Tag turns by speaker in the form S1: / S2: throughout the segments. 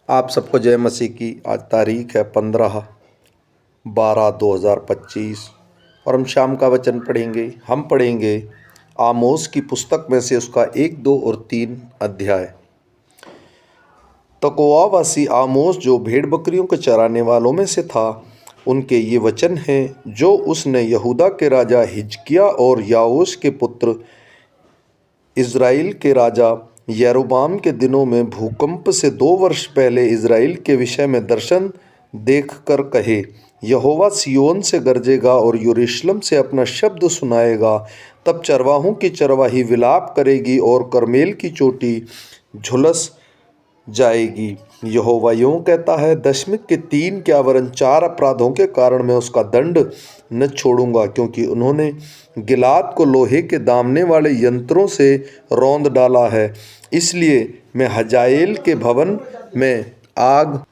S1: आप सबको जय मसीह की। आज तारीख है 15/12/2025 और हम शाम का वचन पढ़ेंगे। हम पढ़ेंगे आमोस की पुस्तक में से उसका 1, 2 और 3 अध्याय। तकोआवासी आमोस जो भेड़ बकरियों के चराने वालों में से था, उनके ये वचन हैं जो उसने यहूदा के राजा हिजकिय्याह और याओश के पुत्र इज़राइल के राजा यारोबाम के दिनों में भूकंप से 2 वर्ष पहले इज़राइल के विषय में दर्शन देखकर कहे। यहोवा सिय्योन से गरजेगा और यरूशलेम से अपना शब्द सुनाएगा। तब चरवाहों की चरवाही विलाप करेगी और कर्मेल की चोटी झुलस जाएगी। यहोवा यूँ कहता है, दशमिक के 3 क्या वरन 4 अपराधों के कारण मैं उसका दंड न छोड़ूंगा, क्योंकि उन्होंने गिलाद को लोहे के दामने वाले यंत्रों से रौंद डाला है। इसलिए मैं हजाएल के भवन में आग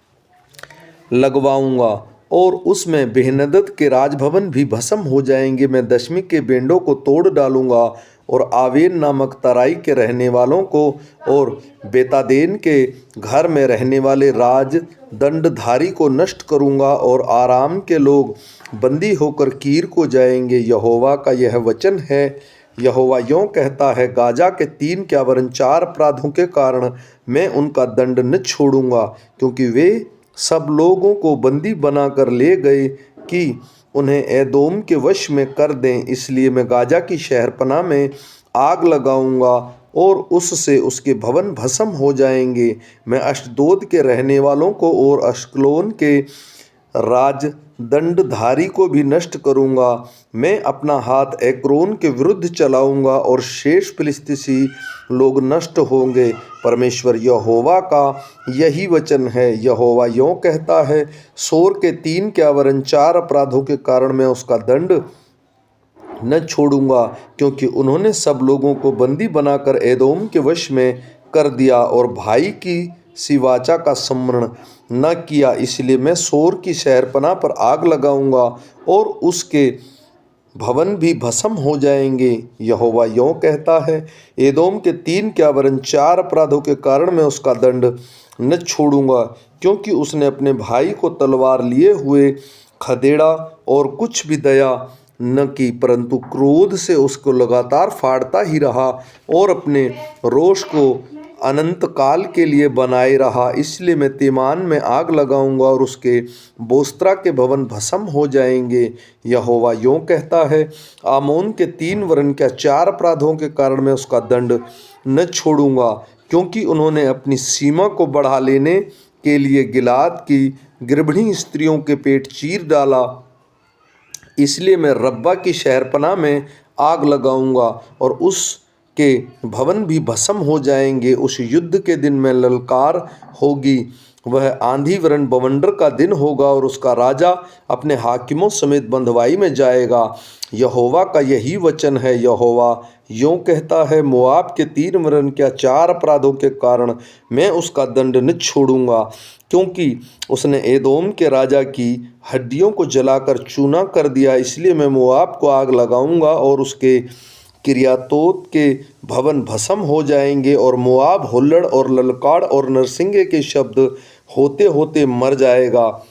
S1: लगवाऊंगा और उसमें बेहनदद के राजभवन भी भस्म हो जाएंगे। मैं दशमिक के बेंडों को तोड़ डालूंगा और आवेन नामक तराई के रहने वालों को और बेतादेन के घर में रहने वाले राज दंडधारी को नष्ट करूंगा और आराम के लोग बंदी होकर कीर को जाएंगे। यहोवा का यह वचन है। यहोवा यूँ कहता है, गाजा के 3 क्या वरन 4 अपराधों के कारण मैं उनका दंड न छोड़ूंगा, क्योंकि वे सब लोगों को बंदी बनाकर ले गए कि उन्हें एदोम के वश में कर दें। इसलिए मैं गाजा की शहरपनाह में आग लगाऊंगा और उससे उसके भवन भस्म हो जाएंगे। मैं अश्दोद के रहने वालों को और अश्कलोन के राजदंडधारी को भी नष्ट करूंगा। मैं अपना हाथ एक्रोन के विरुद्ध चलाऊंगा और शेष फिलिस्तीसी लोग नष्ट होंगे। परमेश्वर यहोवा का यही वचन है। यहोवा यूँ कहता है, सोर के 3 क्या वरन 4 अपराधों के कारण मैं उसका दंड न छोड़ूंगा, क्योंकि उन्होंने सब लोगों को बंदी बनाकर एदोम के वश में कर दिया और भाई की सी वाचा का स्मरण न किया। इसलिए मैं सोर की शहरपनाह पर आग लगाऊंगा और उसके भवन भी भस्म हो जाएंगे। यहोवा यूँ कहता है, एदोम के 3 क्या वरन 4 अपराधों के कारण मैं उसका दंड न छोड़ूंगा, क्योंकि उसने अपने भाई को तलवार लिए हुए खदेड़ा और कुछ भी दया न की, परंतु क्रोध से उसको लगातार फाड़ता ही रहा और अपने रोष को अनंत काल के लिए बनाए रहा। इसलिए मैं तेमान में आग लगाऊंगा और उसके बोस्त्रा के भवन भस्म हो जाएंगे। यहोवा यूँ कहता है, आमोन के 3 वरन क्या 4 अपराधों के कारण मैं उसका दंड न छोड़ूंगा, क्योंकि उन्होंने अपनी सीमा को बढ़ा लेने के लिए गिलाद की गर्भिणी स्त्रियों के पेट चीर डाला। इसलिए मैं रब्बा की शहरपनाह में आग लगाऊंगा और उसके भवन भी भस्म हो जाएंगे। उस युद्ध के दिन में ललकार होगी, वह आंधी वरन बवंडर का दिन होगा और उसका राजा अपने हाकिमों समेत बंधुआई में जाएगा। यहोवा का यही वचन है। यहोवा यूँ कहता है, मोआब के 3 वरन क्या 4 अपराधों के कारण मैं उसका दंड न छोड़ूंगा, क्योंकि उसने एदोम के राजा की हड्डियों को जलाकर चूना कर दिया। इसलिए मैं मोआब को आग लगाऊंगा और उसके किरियातोत के भवन भस्म हो जाएंगे और मोआब हुल्लड़ और ललकार और नरसिंगे के शब्द होते होते मर जाएगा।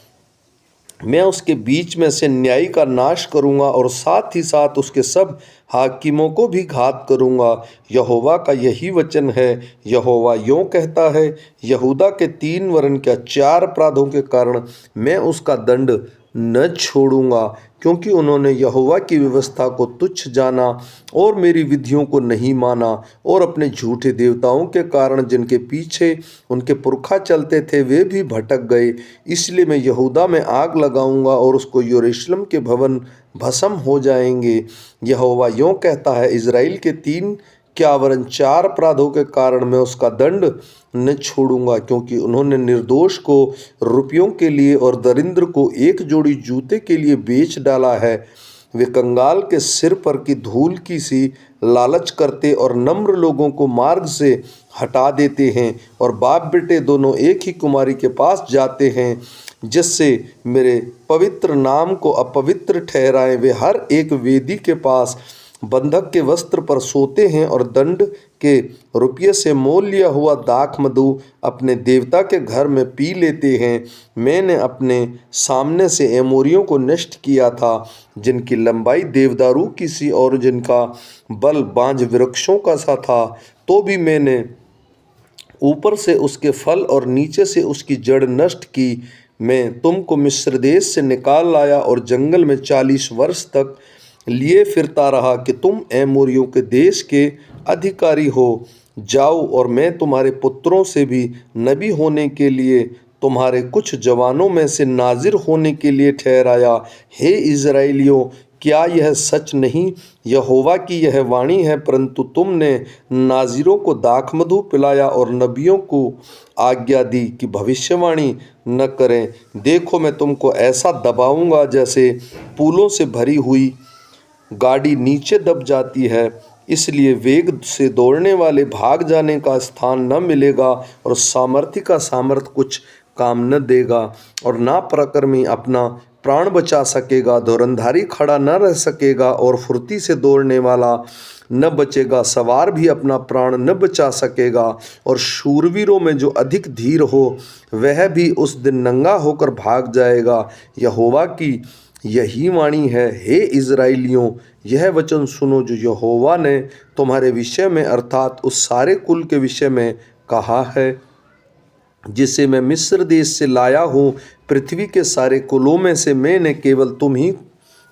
S1: मैं उसके बीच में से न्यायी का नाश करूंगा और साथ ही साथ उसके सब हाकिमों को भी घात करूंगा। यहोवा का यही वचन है। यहोवा यूँ कहता है, यहूदा के 3 वरन क्या 4 अपराधों के कारण मैं उसका दंड न छोड़ूंगा, क्योंकि उन्होंने यहोवा की व्यवस्था को तुच्छ जाना और मेरी विधियों को नहीं माना और अपने झूठे देवताओं के कारण जिनके पीछे उनके पुरखा चलते थे वे भी भटक गए। इसलिए मैं यहूदा में आग लगाऊंगा और उसको यरूशलेम के भवन भस्म हो जाएंगे। यहोवा यूँ कहता है, इज़राइल के 3 क्या वरन 4 अपराधों के कारण मैं उसका दंड न छोड़ूंगा, क्योंकि उन्होंने निर्दोष को रुपयों के लिए और दरिद्र को एक जोड़ी जूते के लिए बेच डाला है। वे कंगाल के सिर पर की धूल की सी लालच करते और नम्र लोगों को मार्ग से हटा देते हैं और बाप बेटे दोनों एक ही कुमारी के पास जाते हैं, जिससे मेरे पवित्र नाम को अपवित्र ठहराएं। वे हर एक वेदी के पास बंधक के वस्त्र पर सोते हैं और दंड के रुपये से मोल लिया हुआ दाख मधु अपने देवता के घर में पी लेते हैं। मैंने अपने सामने से एमोरियों को नष्ट किया था, जिनकी लंबाई देवदारू की सी और जिनका बल बांज वृक्षों का सा था। तो भी मैंने ऊपर से उसके फल और नीचे से उसकी जड़ नष्ट की। मैं तुमको मिस्र देश से निकाल लाया और जंगल में 40 वर्ष तक लिए फिरता रहा कि तुम एमोरियों के देश के अधिकारी हो। जाओ, और मैं तुम्हारे पुत्रों से भी नबी होने के लिए तुम्हारे कुछ जवानों में से नाजिर होने के लिए ठहराया। हे इज़राइलियों, क्या यह सच नहीं? यहोवा की यह वाणी है। परंतु तुमने नाज़िरों को दाखमधु पिलाया और नबियों को आज्ञा दी कि भविष्यवाणी न करें। देखो, मैं तुमको ऐसा दबाऊंगा जैसे पुलों से भरी हुई गाड़ी नीचे दब जाती है। इसलिए वेग से दौड़ने वाले भाग जाने का स्थान न मिलेगा और सामर्थ्य का सामर्थ कुछ काम न देगा, और ना पराक्रमी अपना प्राण बचा सकेगा। धुरंधारी खड़ा न रह सकेगा और फुर्ती से दौड़ने वाला न बचेगा। सवार भी अपना प्राण न बचा सकेगा, और शूरवीरों में जो अधिक धीर हो वह भी उस दिन नंगा होकर भाग जाएगा। यहोवा की यही वाणी है। हे इज़राइलियों, यह वचन सुनो जो यहोवा ने तुम्हारे विषय में अर्थात उस सारे कुल के विषय में कहा है जिसे मैं मिस्र देश से लाया हूँ। पृथ्वी के सारे कुलों में से मैंने केवल तुम ही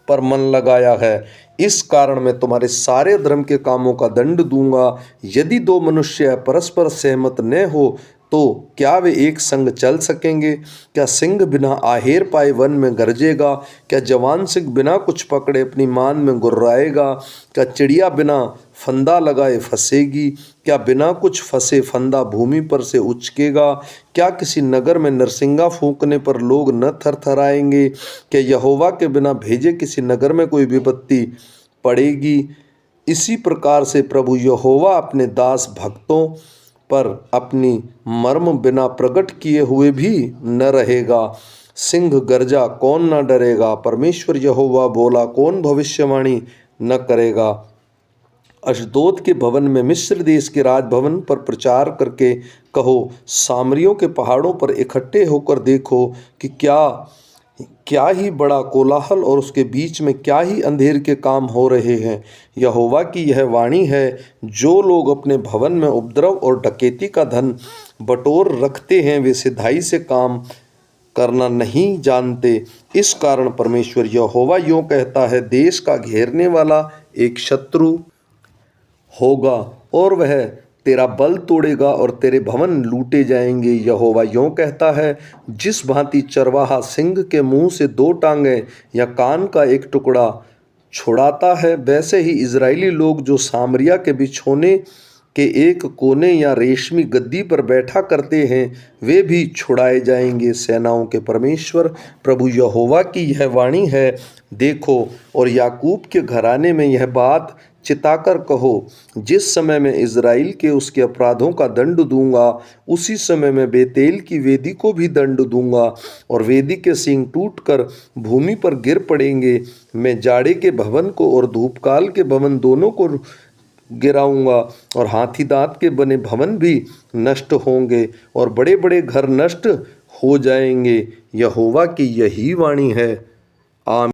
S1: पर मन लगाया है। इस कारण मैं तुम्हारे सारे धर्म के कामों का दंड दूंगा। यदि दो मनुष्य परस्पर सहमत न हो तो क्या वे एक संग चल सकेंगे? क्या सिंह बिना आहेर पाए वन में गरजेगा? क्या जवान सिंह बिना कुछ पकड़े अपनी मान में गुर्राएगा? क्या चिड़िया बिना फंदा लगाए फंसेगी? क्या बिना कुछ फंसे फंदा भूमि पर से उचकेगा? क्या किसी नगर में नरसिंगा फूंकने पर लोग न थरथराएंगे? क्या यहोवा के बिना भेजे किसी नगर में कोई विपत्ति पड़ेगी? इसी प्रकार से प्रभु यहोवा अपने दास भक्तों पर अपनी मर्म बिना प्रकट किए हुए भी न रहेगा। सिंह गरजा, कौन न डरेगा? परमेश्वर यहोवा बोला, कौन भविष्यवाणी न करेगा? अशदोद के भवन में मिस्र देश के राजभवन पर प्रचार करके कहो, सामरियों के पहाड़ों पर इकट्ठे होकर देखो कि क्या ही बड़ा कोलाहल और उसके बीच में क्या ही अंधेर के काम हो रहे हैं। यहोवा की यह वाणी है, जो लोग अपने भवन में उपद्रव और डकैती का धन बटोर रखते हैं वे सिधाई से काम करना नहीं जानते। इस कारण परमेश्वर यहोवा यूँ कहता है, देश का घेरने वाला एक शत्रु होगा और वह तेरा बल तोड़ेगा और तेरे भवन लूटे जाएंगे। यहोवा यूँ कहता है, जिस भांति चरवाहा सिंह के मुंह से 2 टांगें या कान का एक टुकड़ा छुड़ाता है, वैसे ही इज़राइली लोग जो सामरिया के बिछौने के एक कोने या रेशमी गद्दी पर बैठा करते हैं वे भी छुड़ाए जाएंगे। सेनाओं के परमेश्वर प्रभु यहोवा की यह वाणी है। देखो, और याकूब के घराने में यह बात चिताकर कहो, जिस समय मैं इज़राइल के उसके अपराधों का दंड दूंगा, उसी समय मैं बेतेल की वेदी को भी दंड दूंगा और वेदी के सींग टूटकर भूमि पर गिर पड़ेंगे। मैं जाड़े के भवन को और धूपकाल के भवन दोनों को गिराऊंगा और हाथी दांत के बने भवन भी नष्ट होंगे और बड़े बड़े घर नष्ट हो जाएंगे। यहोवा की यही वाणी है। आमीन।